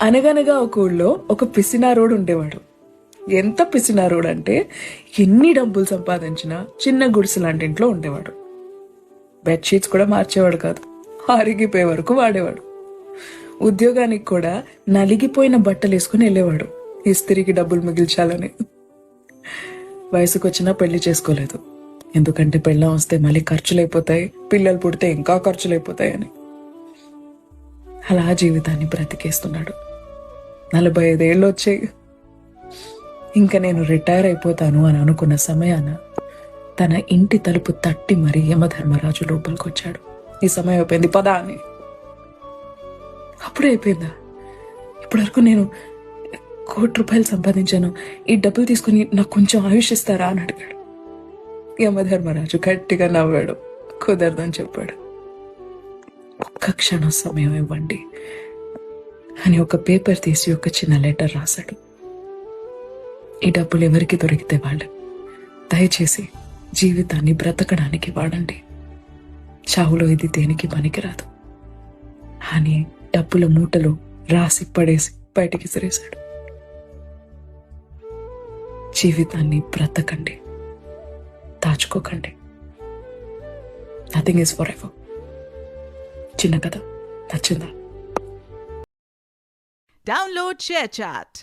అనగనగా ఒక ఊళ్ళో ఒక పిసినారోడు ఉండేవాడు. ఎంత పిసినారోడు అంటే ఎన్ని డబ్బులు సంపాదించినా చిన్న గుడిసె లాంటి ఇంట్లో ఉండేవాడు. బెడ్షీట్స్ కూడా మార్చేవాడు కాదు, అరిగిపోయే వరకు వాడేవాడు. ఉద్యోగానికి కూడా నలిగిపోయిన బట్టలు వేసుకుని వెళ్ళేవాడు, ఇస్త్రీకి డబ్బులు మిగిల్చాలని. వయసుకు వచ్చినా పెళ్లి చేసుకోలేదు, ఎందుకంటే పెళ్ళం వస్తే మళ్ళీ ఖర్చులైపోతాయి, పిల్లలు పుడితే ఇంకా ఖర్చులైపోతాయి అని. అలా జీవితాన్ని బ్రతికేస్తున్నాడు. 45 ఏళ్ళు వచ్చాయి. ఇంకా నేను రిటైర్ అయిపోతాను అని అనుకున్న సమయాన తన ఇంటి తలుపు తట్టి మరీ యమధర్మరాజు లోపలికి వచ్చాడు. ఈ సమయం అయిపోయింది, పదా అని. అప్పుడే అయిపోయిందా? ఇప్పటివరకు నేను ₹1,00,00,000 సంపాదించాను, ఈ డబ్బులు తీసుకుని నాకు కొంచెం ఆయుష్ ఇస్తారా అని అడిగాడు. యమధర్మరాజు గట్టిగా నవ్వాడు. కుదరదని చెప్పాడు. ఒక్క క్షణం సమయం ఇవ్వండి అని ఒక పేపర్ తీసి ఒక చిన్న లెటర్ రాశాడు. ఈ డబ్బులు ఎవరికి దొరికితే వాళ్ళు, దయచేసి జీవితాన్ని బ్రతకడానికి వాడండి. చావులో ఇది దేనికి పనికిరాదు అని డబ్బుల మూటలో రాసి పడేసి బయటికి సిరేశాడు. జీవితాన్ని బ్రతకండి, దాచుకోకండి. Nothing is forever. చిన్న కథ నచ్చిందా? Download ShareChat.